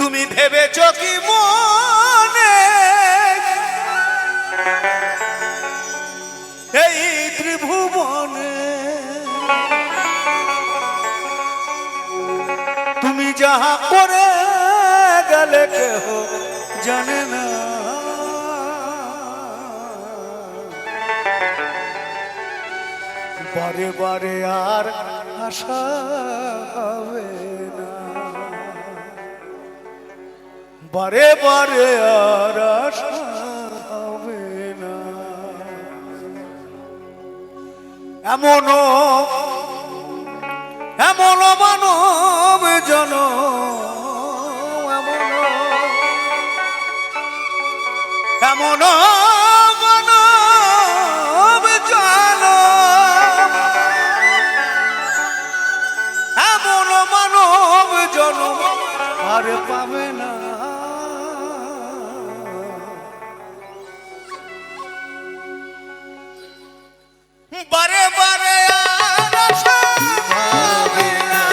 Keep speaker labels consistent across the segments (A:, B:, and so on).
A: তুমি ভেবেছ কি মনে এই ত্রিভুবনে তুমি যাহা করে গেলে কেহ জানে না বারে বারে আর আশা হবে না বারে বারে আর আশা হবে না এমনও মানব জন এমনও মানব জন এমনও মানব জন আর পাবে না বারে বারে আর আশা হবে না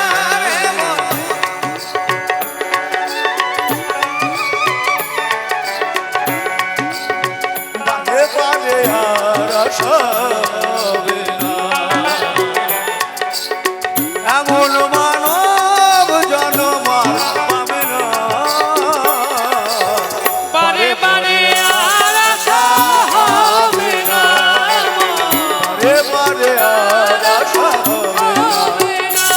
A: বারে বারে আর আশা হবে না এমন মানব জন্ম পাবে না বারে বারে আর আশা হবে না বারে বারে আর আশা হবে না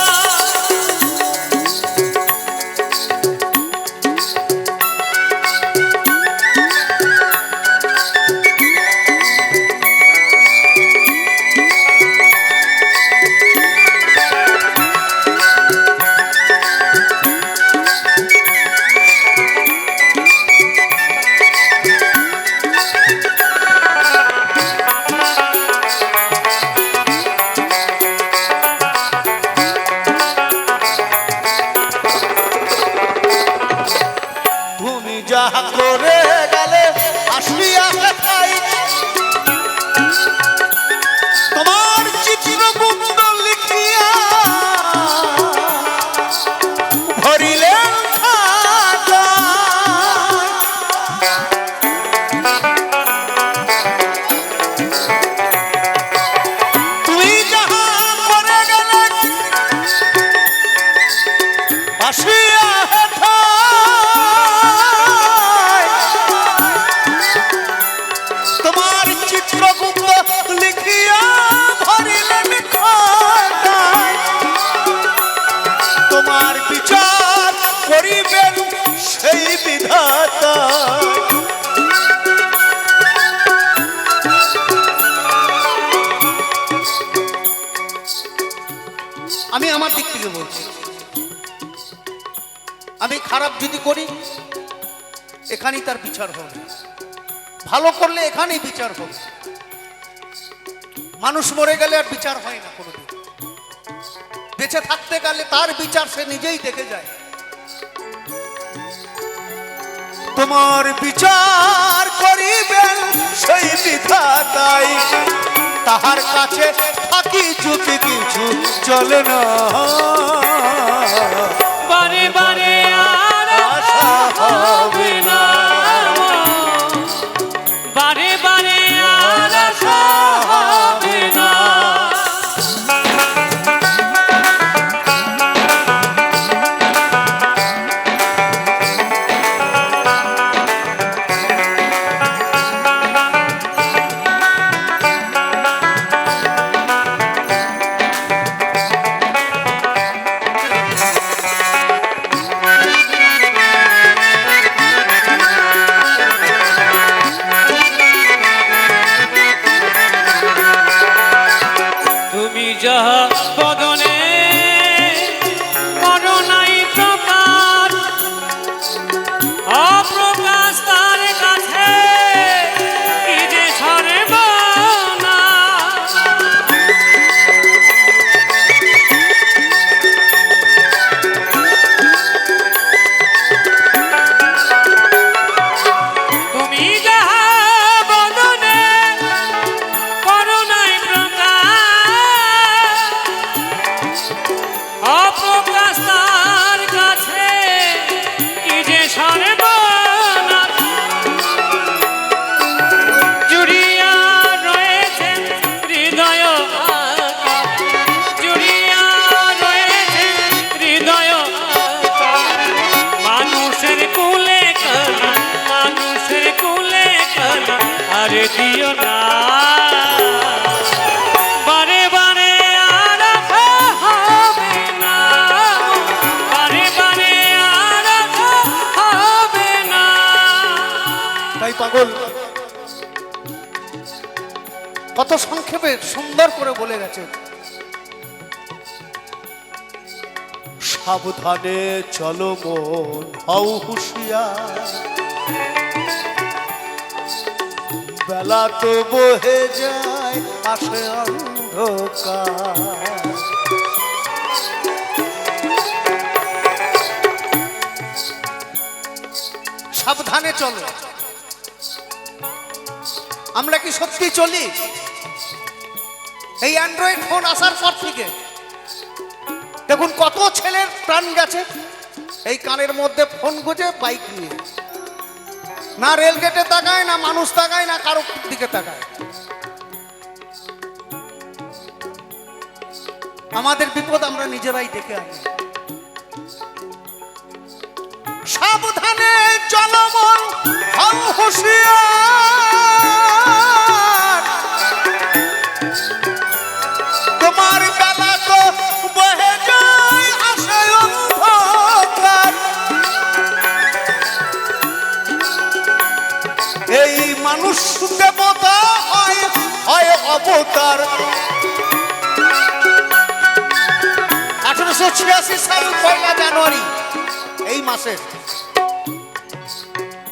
A: যাহা করে গেলে আসিয়া তোমার চিত্রগুপ্ত লিখিয়া ভরিলেন তুমি যাহা করে গেলে আসিয়া তোমার চিত্রগুপ্ত লিখিয়া ভরিলেন খাতায় তোমার বিচার করিবেন সেই বিধাতা আমি আমার দিক থেকে বলছি আমি খারাপ যদি করি এখানেই তার বিচার হবে ভালো করলে এখানেই বিচার হবে মানুষ মরে গেলে আর বিচার হয় না কোনোদিন বেঁচে থাকতে গেলে তার বিচার সে নিজেই দেখে যায় তোমার বিচার করিবেন সেই বিধাতাই তাহার কাছে থাকি যদি কিছু চলে না বারে বারে আর আশা হবে না বারে বারে আর আশা হবে না
B: যে দিও না বারে বারে আর আশা হবে না, বারে বারে আর আশা হবে না।
A: তাই পাগল কত সংক্ষেপে সুন্দর করে বলে গেছে, সাবধানে চলো মন হও হুঁশিয়ার, বেলা তো বহে যায় আসে অন্ধকার। সাবধানে চলো। আমরা কি সত্যি চলি? এই অ্যান্ড্রয়েড ফোন আসার পর থেকে দেখুন কত ছেলের প্রাণ গেছে এই কানের মধ্যে ফোন গুঁজে বাইক নিয়ে, না রেল গেটে তাকায়, না মানুষ তাকায়, না কারো দিকে তাকায়। আমাদের বিপদ আমরা নিজেরাই ডেকে আনি। সাবধানে চলো মন হও হুঁশিয়ার, তোমার বেলা তো বহে যায় আসে অন্ধকার। এই মানুষ দেবতা হয় হয় অবতার। 1886 সাল 1 জানুয়ারি এই মাসে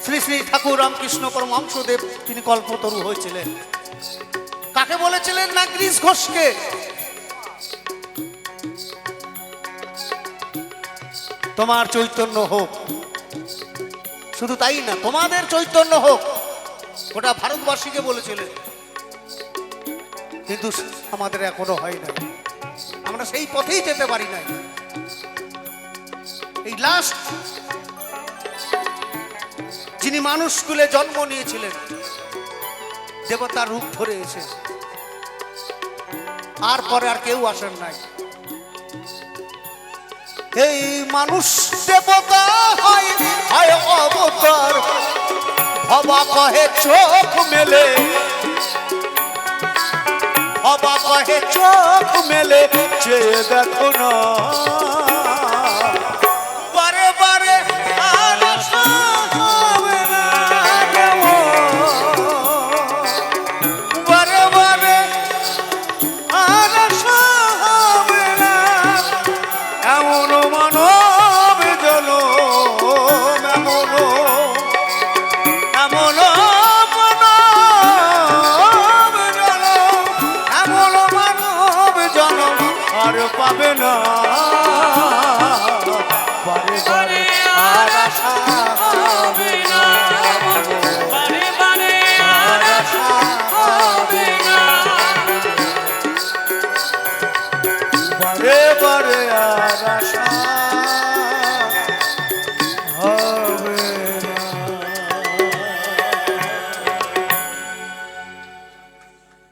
A: শ্রী শ্রী ঠাকুর রামকৃষ্ণ পরমহংসদেব তিনি কল্পতরু হয়েছিলেন। কাকে বলেছিলেন? না গ্রিস ঘোষকে। তোমার চৈতন্য হোক, শুধু তাই না, তোমাদের চৈতন্য হোক, গোটা ভারতবাসীকে বলেছিলেন। কিন্তু আমাদের এখনো হয় না, আমরা সেই পথেই যেতে পারি নাই। এই লাস্ট যিনি মানুষ কুলে জন্ম নিয়েছিলেন দেবতার রূপ ধরে এসে, আর পরে আর কেউ আসেন নাই। এই মানুষ দেবতা হয় হয় অবতার, ভবা কহে চোখ মেলে, ভবা কহে চোখ মেলে চেয়ে দেখো না, বারে বারে আর আশা হবে না, বারে বারে আর আশা হবে না। এমন মানব জনম, এমন এমন মানব জনম, এমন মানব জনম আর পাবে না, বারে বারে আর আশা হবে না,
B: বারে বারে আর আশা হবে না,
A: বারে বারে আর